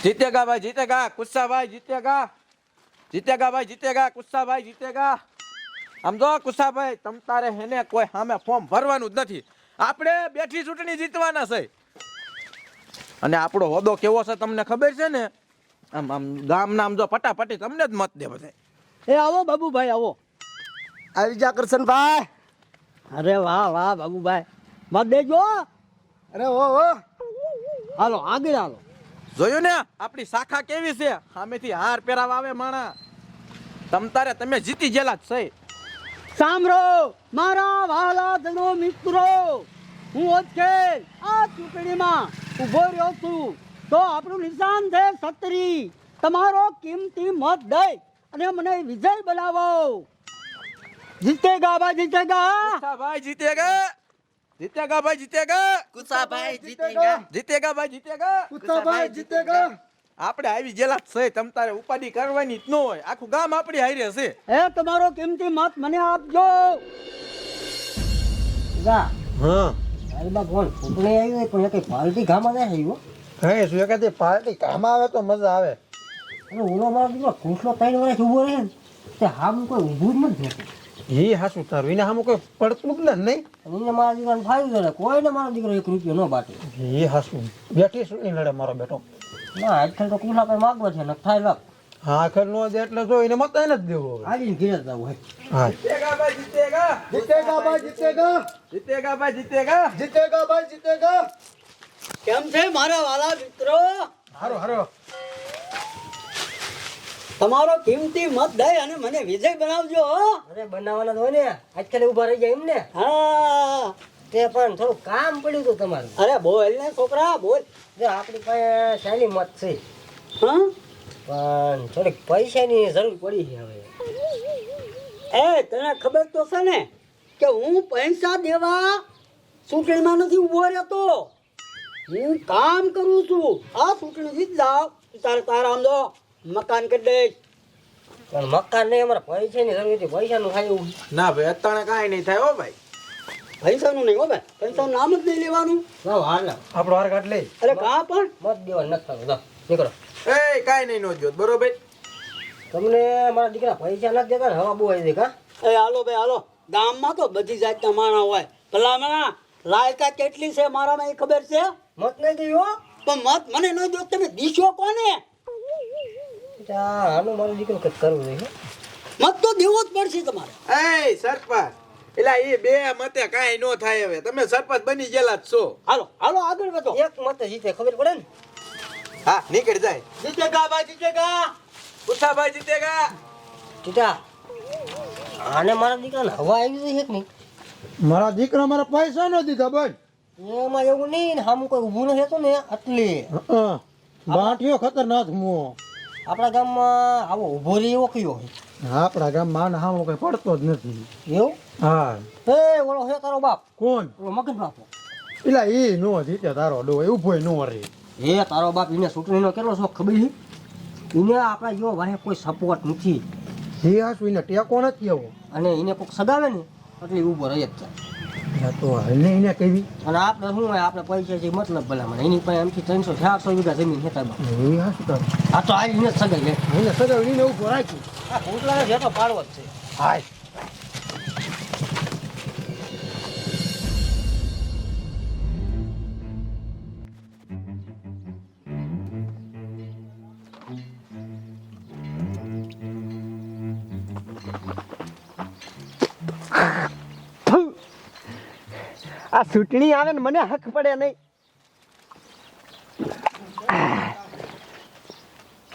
जीतेगा भाई जीतेगा गुस्सा भाई जीतेगा जीतेगा भाई जीतेगा गुस्सा भाई जीतेगा સમજો કુસાભાઈ તમ તારે હેને કોઈ સામે ફોર્મ ભરવાનું જ નથી આપણે બેઠી ચૂંટણી જીતવાના છે અને આપણો હોદો કેવો છે તમને ખબર છે ને આમ આમ ગામના આમ જો ફટાફટી તમને જ મત દે બધા એ આવો બાબુભાઈ આવો. આવી જા કરશનભાઈ. અરે વાહ વાહ બાબુભાઈ મત દેજો. અરે ઓ હાલો આગળ હાલો. જોયું ને આપણી શાખા કેવી છે સામેથી હાર પહેરાવા આવે માણા તમ તારે તમે જીતી ગયેલા જ છે. સાંભળો મારા વહાલા જનો મિત્રો, હું ઓછે આ ચૂંટણીમાં ઊભો રહ્યો છું તો આપણું નિશાન છે છત્રી. તમારો કિંમતી મત દઈ અને મને વિજય બનાવો. જીતેગા ભાઈ જીતેગા. ભાઈ જીતેગા જીતેગા ભાઈ જીતેગા કુસાભાઈ જીતેગા. જીતેગા ભાઈ જીતેગા કુસાભાઈ જીતેગા. આપણે આવી ગયેલા જ છે તમ તારે ઉપાધિ કરવાની જ ન હોય આખું ગામ આપણી હારે છે. એ તમારો કિંમતી મત મને આપજો. જા હા મારી બા બોલ ફૂટણી આવી પણ કઈ પાર્ટી ગામમાં નહીં આવ્યો. કઈ શું એકાદી પાર્ટી કામ આવે તો મજા આવે. અને ઓલો મારો દીકરો ઘૂંસલો 3 વર્ષ ઊભો રહે ને તે હામ કોઈ ઊભું જ નથી થતું. એ હાસું તારું એને સામે કોઈ પડતું જ નહીં. અને એને મારા દીકરાને ફાવી દે કોઈને મારો દીકરો 1 રૂપિયો ન બાટે. એ હાસું બેઠી શું નહીં લડે મારો બેટો. ના આજકાલ તો કુસા કઈ માગવા છે ને થાય લખ હા આખર નો દે એટલે જો એને મત એને જ દેવો હવે. આજીને ઘેર જ જવું હોય. હા જીતેગા ભાઈ જીતેગા જીતેગા ભાઈ જીતેગા. જીતેગા ભાઈ જીતેગા જીતેગા ભાઈ જીતેગા. કેમ છે મારા વાલા મિત્રો? હારો હારો. તમારો કિંમતી મત દઈ અને મને વિજય બનાવજો હો. અરે બનાવવાના તો હોય ને આજકાલ ઊભા રહી જાય એમ ને. હા તે પણ થોડું કામ પડ્યું હતું તમારું. અરે બોલ ને છોકરા બોલ. જો આપણી પાસે શાની મત છે હા પણ થોડીક પૈસાની જરૂર પડી છે હવે. એ તને ખબર તો છે ને કે હું પૈસા દેવા ચૂંટણીમાં નથી ઉભો રહેતો. હું કામ કરું છું. આ ચૂંટણી જીત જાવ તારે તારા આમ જો મકાન કરી દઈશ. પણ મકાન નહીં અમારે પૈસાની જરૂર હતી. પૈસાનું થાય એવું. ના ભાઈ અત્યારે કાંઈ નહીં થાય હો ભાઈ. પૈસાનું નહીં હો ભાઈ, પૈસાનું નામ જ નહીં લેવાનું. લાવ હાર લાવ. આપણો હાર કાઢ લઈ. અરે કા પણ મત દેવા નથી થતો. જાઓ નીકળો. એ કાંઈ નહીં નો જોત બરોબર. તમને મારા દીકરા પૈસા નથી દેતા ને હવા બહુ આવી કા. એ હાલો ભાઈ હાલો. ગામમાં તો બધી જાતના માણસ હોય. ભલામણા લાયકા કેટલી છે મારામાં એ ખબર છે. મત નહીં દેવો. પણ મત મને ન દો તમે દીશો કોને? હાલો મારો દીકરો કંઈક કરવું જોઈએ. મત તો દેવો જ પડશે તમારે. એ સરપંચ એટલે એ બે મતે કાંઈ નો થાય હવે તમે સરપંચ બની ગયેલા જ છો. હાલો હાલો આગળ વધો. એક મત જીતે ખબર પડે ને. હા નીકળી જાય. જીતેગા ભાઈ જીતેગા. કુસાભાઈ જીતેગા. ટીટા આને મારા દીકરાને હવા આવી ગઈ છે કે નહીં. મારા દીકરા મારા પૈસા નો દીધા બસ. એમાં એવું નહીં ને સામું કોઈ ઊભું નથી હતું ને એટલે બાંટિયો ખતરનાક મો. આપણા ગામમાં આવો ઊભો રહી એવો કયો હોય આપણા ગામમાં આને સામે કઈ પડતો જ નથી. એવું. હા એ ઓલો છે તારો બાપ કોણ? ઓલો મગન બાપો. એટલે એ નો જીતે તારો ડો એવું ભોય નો રે. એ તારો બાપ એને ચૂંટણીનો કેટલો શોખ ખબર છે. એને આપણા જેવો વાહે કોઈ સપોર્ટ નથી એ હાસું એને ટેકો નથી આવો. અને એને કોઈક સગાવે ને એટલે ઊભો રહી જ જાય. તો એને એને કેવી અને આપણે શું હોય આપણે પૈસા છે મતલબ ભલામણ એની પાસે એમથી 300-400 વીઘા જમીન છે તાર બાપ. એ હાસું તારું આ તો આવી એને સગાઈ લે. એને સદાવ એને ઉભો રાખ્યું. આ કોટલાને જેટલો પાડવો જ છે. હાય આ ચૂંટણી આવે ને મને હક પડે નહીં.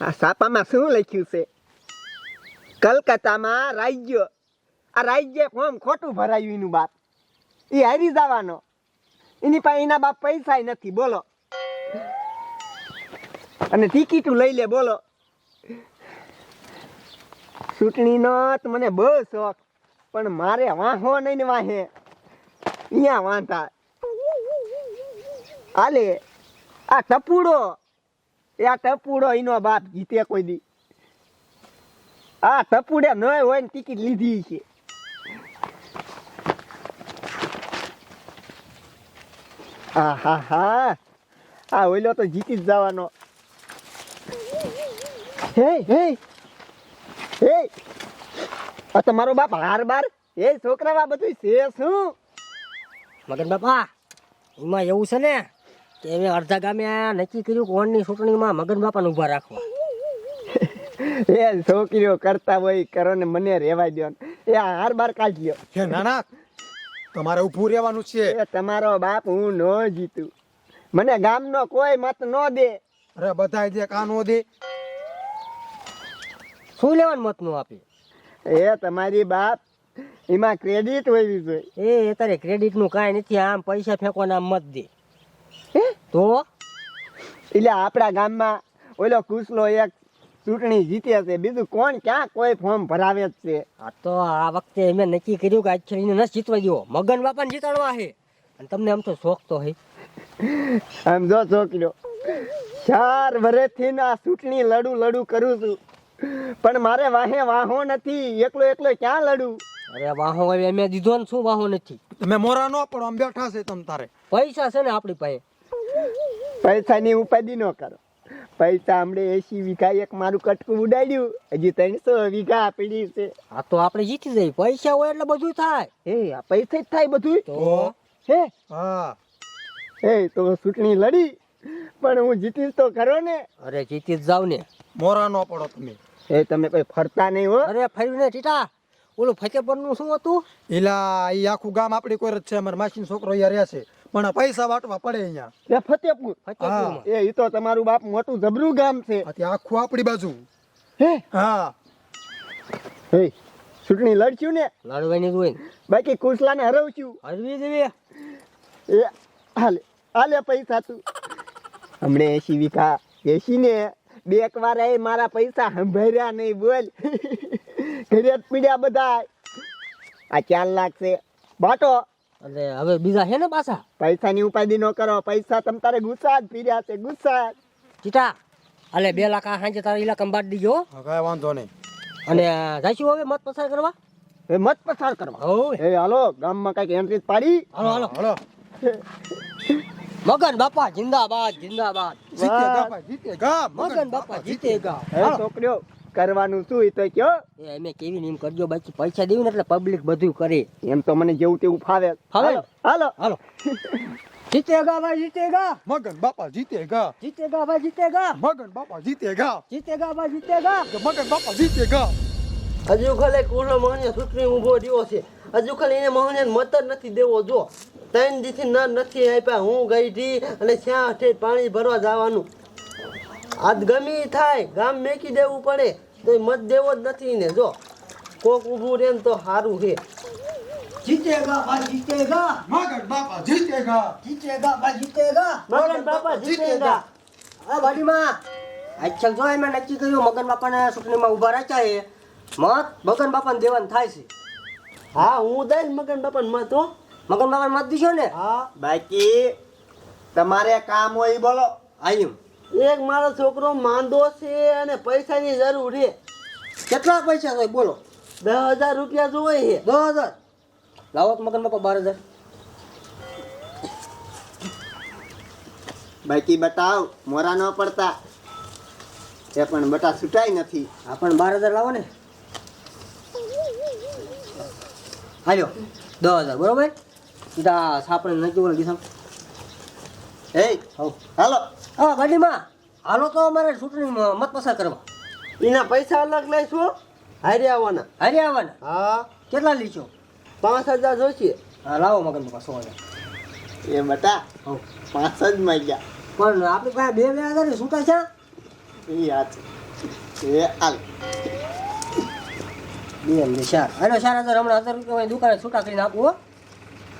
આ છાપામાં શું લખ્યું છે? કલકત્તામાં રાજ્ય. આ રાજ્ય ફોર્મ ખોટું ભરાયું એનું બાપ. એ હારી જવાનો. એની પાસે એના બાપ પૈસા નથી બોલો. અને ટિકિટું લઈ લે બોલો. ચૂંટણીનો તો મને બહુ શોખ પણ મારે વાહો નહીં ને વાહે અહીંયા વાંધા હાલે. આ ટપુડો એનો બાપ જીતે કોઈ દી. આ ટપુડે ન હોય ને ટિકિટ લીધી છે. હા હા હા આ ઓઈલો તો જીતી જ જવાનો. હે હે હે આ તમારો બાપ હાર બાર એ છોકરા બધું છે શું? મગન બાપા એમાં એવું છે ને કે હવે અડધા ગામે આ નક્કી કર્યું કે ઓણની ચૂંટણીમાં મગન બાપાને ઊભા રાખવા. એ છોકરીઓ કરતા હોય કરો ને મને રેવાય દો એ હાર બાર કાઢ લ્યો. હે નાના તમારે ઊભું રહેવાનું છે. એ તમારો બાપ હું નો જીતું, મને ગામનો કોઈ મત નો દે. અરે બધાય જે કાનો દે. શું લેવાનું મત નું આપે? એ તમારી બાપ એમાં ક્રેડિટ હોવી જોઈએ. એ તારે ક્રેડિટ નું કાંઈ નથી, આમ પૈસા ફેંકવાના આમ મત દે હે? તો એટલે આપણા ગામમાં ઓલો કુસલો એક ચૂંટણી જીતે છે, બીજું કોણ ક્યાં કોઈ ફોર્મ ભરાવે જ છે. આ તો આ વખતે અમે નક્કી કર્યું કે આજથી ન જીતવા દો, મગન બાપાને જીતાડવા છે. અને તમને આમ તો શોખ તો હે. આમ જો છોકરીઓ 4 વર્ષથી આ ચૂંટણી લડું કરું છું, પણ મારે વાહે વાહો નથી, એકલો ક્યાં લડું? અરે વાહો હવે અમે દીધો ને, શું વાહો નથી? તમે મોરા ન પડો, આમ બેઠા છે તમ તારે. પૈસા છે ને આપણી પાસે. પૈસાની ઉપાધિ ન કરો. પૈસા હમણે 80 વીઘા એક મારું કટકું ઉડાડ્યું, હજી 300 વીઘા પડી છે. આ તો આપણે જીતી જઈએ, પૈસા હોય એટલે બધું થાય. એ આ પૈસા જ થાય બધું. તો હે હા એ તો ચૂંટણી લડી, પણ હું જીતીશ તો ખરો ને? અરે જીતી જ જાવ ને. મોરા ન પડો તમે. એ તમે કોઈ ફરતા નહીં હો. અરે ફર્યું ને ટીટા. ઓલું ફતેપુર નું શું હતું? એલા ઈ આખું ગામ આપણી કોઈ જ છે. અમારા માસીનો છોકરો અહીંયા રહે છે, પણ પૈસા વાટવા પડે અહીંયા. એ ફતેપુર. ફતેપુરમાં. એ ઈ તો તમારું બાપ મોટું જબરું ગામ છે. આથી આખું આપણી બાજુ. હે હા હે ચૂંટણી લડશું ને, લડવાની જ હોય ને. બાકી કુસલાને હરવશું. હરવી દેવી. એ હાલે પૈસા તું હમણે 80 વીઘા બેસીને બે એક વાર એ મારા પૈસા સંભાળ્યા નહીં બોલ. ઘરે જ પીડ્યા બધા. આ 4 લાખ છે બાટો. એટલે હવે બીજા છે ને પાછા? પૈસાની ઉપાધિ ન કરો, પૈસા તમ તારે ગુસ્સા જ પીડ્યા છે, ગુસ્સા જ. ટીટા હાલે 2 લાખ આ સાંજે તારા ઇલાકામાં બાદ દીજો. કઈ વાંધો નહીં. અને જઈશું હવે મત પસાર કરવા. એ મત પસાર કરવા. હોવે. એ હાલો ગામમાં કઈક એન્ટ્રી પાડી. હાલો હાલો. હાલો મગન બાપા જિંદાબાદ જિંદાબાદ. જીતેગા ભાઈ જીતેગા. મગન બાપા જીતેગા. એ છોકરીઓ કરવાનું શું એ તો કયો. એ અમે કેવી એમ કરજો, બાકી પૈસા દેવું ને એટલે પબ્લિક બધું કરે. એમ તો મને જેવું તેવું ફાવે. ફાવે? હાલો હાલો. જીતેગા ભાઈ જીતેગા. મગન બાપા જીતેગા. જીતેગા ભાઈ જીતેગા. મગન બાપા જીતેગા. જીતેગા ભાઈ જીતેગા. મગન બાપા જીતેગા. હજુ ખાલી કોનો મોહને ચૂંટણી ઊભો રહ્યો છે, હજુ ખાલી એને મોહને મત જ નથી દેવો. જો 3 દીથી નથી આપ્યા, હું ગઈ હતી અને ત્યાં ઠેઠ પાણી ભરવા જવાનું. આજ ગમી થાય ગામ મેકી દેવું પડે તો મત દેવો જ નથી ને. જો કોક ઊભું રહે ને તો સારું છે. જીતેગા ભાઈ જીતેગા. મગન બાપા જીતેગા. જીતેગા ભાઈ જીતેગા. મગન બાપા જીતેગા. આ વાડીમાં આજકાલ જો એમાં નક્કી કર્યું મગન બાપાને ચૂંટણીમાં ઊભા રાખ્યા છે. મત મગન બાપાને દેવાનું થાય છે. હા હું દઈશ મગન બાપાને મત. હો મગન બાપાને મત દીશો ને? હા. બાકી તમારે કામ હોય ઈ બોલો. આયમ એક મારો છોકરો માંદો છે અને પૈસાની જરૂર છે. કેટલા પૈસા જોઈએ બોલો? 10,000 રૂપિયા જોઈએ છે. 10,000 લાવો તો મગન બાપા 12,000. બાકી બતાવ મોરા ન પડતા. એ પણ બટા છૂટાય નથી. આ પણ 12,000 લાવો ને. હાલો 10,000 બરોબર. સીધા સાપડે નથી બોલે દીધા. એ હો હાલો હા ગાડીમાં હાલો તો અમારે ચૂંટણીમાં મત પસાર કરવા. એના પૈસા અલગ લઈશું, હારે આવવાના. હારી આવવાના. હા કેટલા લીધો? 5,000 જોઈશે. હા લાવો મગન બાપા 100,000. એ બટા હો 5 જ માંગ્યા. પણ આપણી પાસે 2,000 છૂટા છે. એ યાદ એ હાલ 2 અને 4 હાલો 4,000 હમણાં 1,000 રૂપિયા દુકાને છૂટા કરીને આપું. હો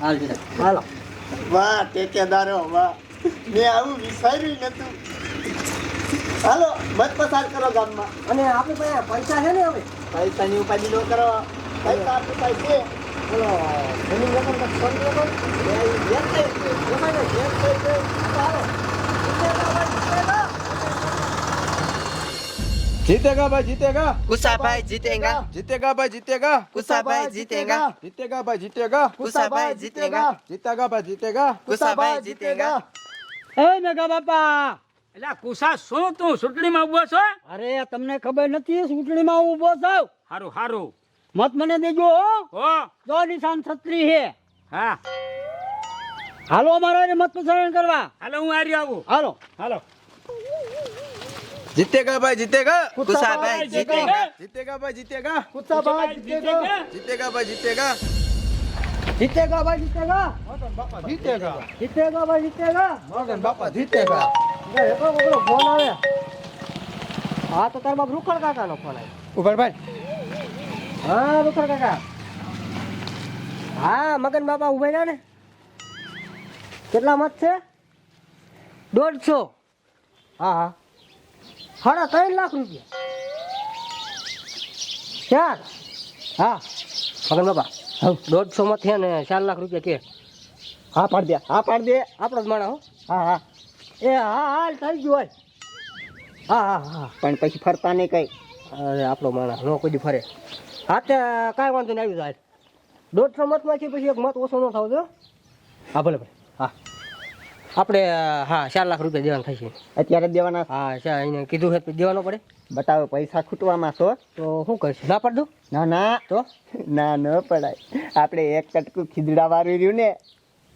હાલ દીધા હાલો. વાહ ટેકેદારો વાહ, મેં આવું વિચાર્યું નતું. હાલો મત પસાર કરો ગામમાં. અને આપણી પાસે પૈસા છે ને હવે. પૈસાની ઉપાધિ ન કરો, પૈસા આપણી પાસે છે. બોલો જમીન રકમ તો ફોન કરો. जीतेगा भाई जीतेगा. गुस्सा भाई जीतेगा. जीतेगा भाई जीतेगा. गुस्सा भाई जीतेगा. जीतेगा भाई जीतेगा. गुस्सा भाई जीतेगा. जीतेगा भाई जीतेगा. गुस्सा भाई जीतेगा. એ મેઘા બાપા એટલે કુસા શું તું ચૂંટણીમાં ઉભો છો? અરે તમને ખબર નથી ચૂંટણીમાં હું ઊભો છું. હારું હારું. મત મને દેજો હો. હો જો નિશાન છત્રી છે. હા હાલો અમારે હારે મત પ્રસારણ કરવા. હાલો હું હારી આવું. હાલો. હાલો. જીતેગા ભાઈ જીતેગા कुसाबाई जीतेगा जीतेगा भाई जीतेगा કુસાભાઈ જીતેગા जीतेगा भाई जीतेगा જીતેગા ભાઈ જીતેગા. મગન બાપા જીતેગા જીતેગા ભાઈ જીતેગા. મગન બાપા જીતેગા એટલો બધો ફોન આવે. હા તો તાર બાપ રૂખડ કાકાનો ફોન આવ્યો. ઉભર ભાઈ હા રૂખડ કાકા હા મગન બાપા ઉભા રહ્યા ને કેટલા મત છે 150 હા હા 3.5 લાખ રૂપિયા ચાર હા મગન બાપા 150 મત છે ને 4 લાખ રૂપિયા કે હા પાડ દે, હા પાડ દે. આપણો જ માણા હો હા હા એ હા હાલ થઈ ગયું હોય હા હા હા પણ પછી ફરતા નહીં કઈ. અરે આપણો માણસ નો કોઈ દી ફરે હા તે કાંઈ વાંધો નહીં આવી જાય 150 મતમાંથી પછી એક મત ઓછો ન થાવ જો હા ભલે ભલે હા આપણે હા 4 લાખ રૂપિયા દેવાના થશે અત્યારે જ દેવાના. હા એને કીધું છે તો દેવાનો પડે બતાવો પૈસા ખૂટવામાં છો. તો શું કરીશ ના પાડ દઉં ના ના તો ના ન પડાય. આપણે એક કટકું ખીજડા વાળું રહ્યું ને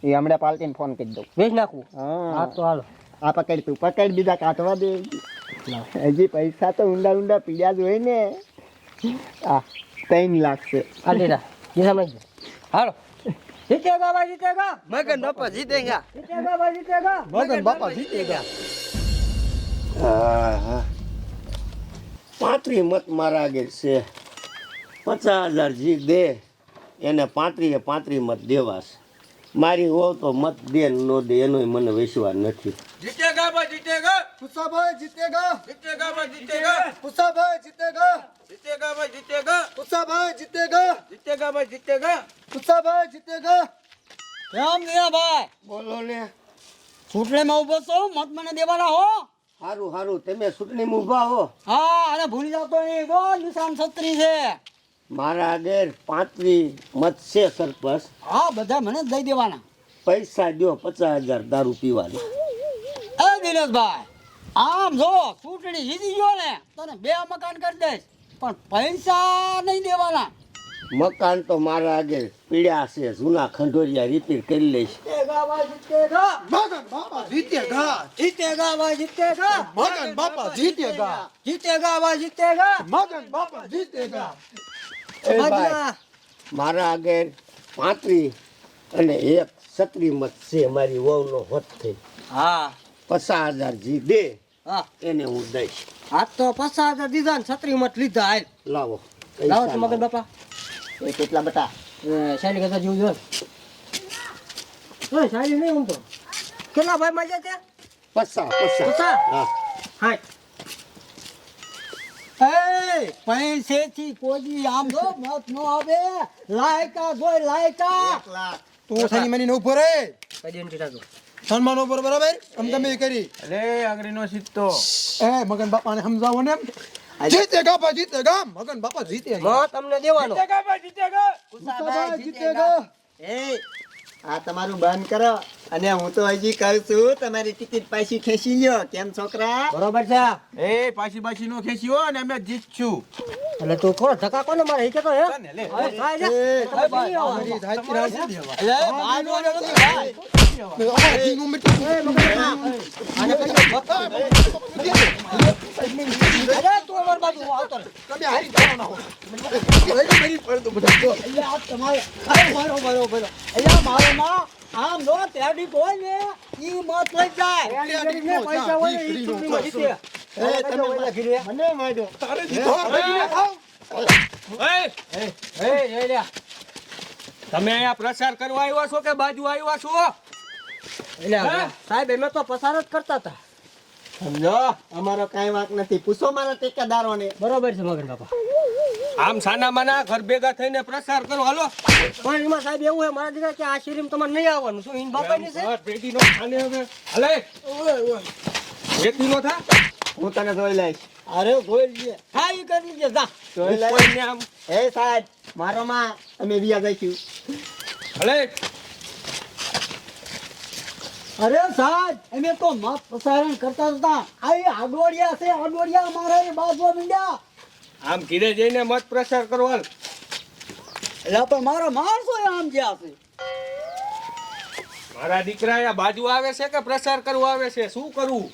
એ હમણાં પાલટીને ફોન કરી દઉં. વેચ નાખવું હા હા તો હાલો આ પકડ તું પકડ, બીજા કાઢવા દે. હજી પૈસા તો ઊંડા ઊંડા પીડ્યા જ હોય ને. આ 3 લાખ છે. આ લીધા જે સમજ હાલો જીતેગા ભાઈ જીતેગા मगन बापा जीतेगा જીતેગા ભાઈ જીતેગા મગન બાપા જીતેગા 35 મત મારા આગળ છે. 50,000 જી દે એને 35 મત દેવા છે. મારી હોવ તો મત દે ન દે એનોય મને વિશ્વાસ નથી. जीतेगा भाई जीतेगा કુસાભાઈ જીતેગા जीतेगा भाई जीतेगा કુસાભાઈ જીતેગા जीतेगा भाई जीतेगा કુસાભાઈ જીતેગા जीतेगा भाई जीतेगा કુસાભાઈ જીતેગા કેમ ગયા ભાઈ? બોલો ને. ચૂંટણીમાં ઊભો છું. મત મને દેવાના હો. સારું સારું તમે ચૂંટણીમાં ઊભા હો. હા અને ભૂલી જાતો નહીં. જો નિશાન છત્રી છે. મારા આગળ 35 મત છે સરપંચ. હા બધા મને જ દઈ દેવાના. પૈસા દો 50,000 દારૂ પીવાની. એ દિનેશભાઈ આમ જો ચૂંટણી જીતી ગયો ને તને 2 મકાન કરી દઈશ પણ પૈસા નહીં દેવાના. મકાન તો મારા આગળ પીડ્યા છે. જૂના ખંડોરિયા રિપેર કરી લઈશ. જીતેગા ભાઈ જીતેગા. મગન બાપા જીતેગા જીતેગા ભાઈ જીતેગા. મગન બાપા જીતેગા જીતેગા ભાઈ જીતેગા. મગન બાપા જીતેગા એ ભાઈ, મારા આગળ 35 અને 1 છત્રી મત છે. મારી વહુનો હોત થઈ. હા 50,000 જી દે હા એને હું દઈશ. આ તો 50,000 દીધા ને 36 મત લીધા હાલ લાવો લાવો પૈસા તો મગન બાપા એ કેટલા બટા? શાયરી કરતા જેવું જો શાયરી નહીં હું તો કેટલા ભાઈ મજા છે 50. પચાસ? હા હા એ પૈસેથી કોઈ આમ જો મત નો આવે. લાયકા જોઈ લાયકા. તું સની મની નો ઉભો રે કદી એન્ટ્રી રાખો સન્માન ઉપર બરાબર આમ તમે કરી અરે આગળનો સિત્તો એ મગન બાપાને સમજાવો ને જીતેગા ભાઈ જીતેગા મગન બાપા જીતેગા તમને દેવાનો जीतेगा भाई जीतेगा કુસાભાઈ જીતેગા એ આ તમારું બંધ કરો અને હું તો હજી કહું છું તમારી ટિકિટ પાછી ખેંચી લ્યો. કેમ છોકરા? બરોબર છે એ પાછી નો ખેંચ્યો અને અમે જીતશું એટલે તું થોડો ધક્કા કોને મારે કે તો હે તને લે હવે ખાઈ લે. એ ભાઈ અમારી ધાચી રાજી દેવા એટલે ભાઈ નો નથી ભાઈ. અમારી નું મીઠું આને કરી અરે તું અમાર બાજુ આવતો રે. તમે હારી જવાના હો મારી પડતો બધા તો એટલે આ તમારે અરે મારો મારો મારો એટલે મારો માં આમ નો તેડી કોઈ ને ઈ મત લઈ જાય. ને પૈસા હોય ને ઈ ચૂંટણીમાં જીતે. એ તમે મને માર્યો તારે જીતો ભાઈ ખાવ એ લ્યા તમે અહીંયા પ્રચાર કરવા આવ્યા છો કે બાજુ આવ્યા છો એટલે સાહેબ અમે તો પસાર જ કરતા હતા સમજો અમારો કાંઈ વાંક નથી. પૂછો મારા ટેકેદારોને. બરોબર છે મગન બાપા આમ સાના માના ઘર ભેગા થઈને પ્રચાર કરો હાલો પણ એમાં સાહેબ એવું હે મારા દીકરા કે આ શેરીમાં તમારે નહીં આવવાનું શું ઈન બાપાની છે પેટીનો ખાને હવે હલે પેટીનો થા હું તને જોઈ લઈશ. અરે જોઈ લઈએ. હા ઈ કરી લીજે જા. જોઈ લઈશ. કોઈને આમ એ સાહેબ મારો માં અમે વ્યા જઈશું. હલે અરે સાહેબ અમે તો મત પ્રસારણ કરતા હતા આ આડોડિયા છે આડોડિયા મારા બાજવા મીંડ્યા આમ ઘીરે જઈને મત પ્રચાર કરો હાલ. એટલે પણ મારા માણસો આમ જ્યાં છે મારા દીકરા અહીંયા બાજુ આવે છે કે પ્રચાર કરવા આવે છે? શું કરવું?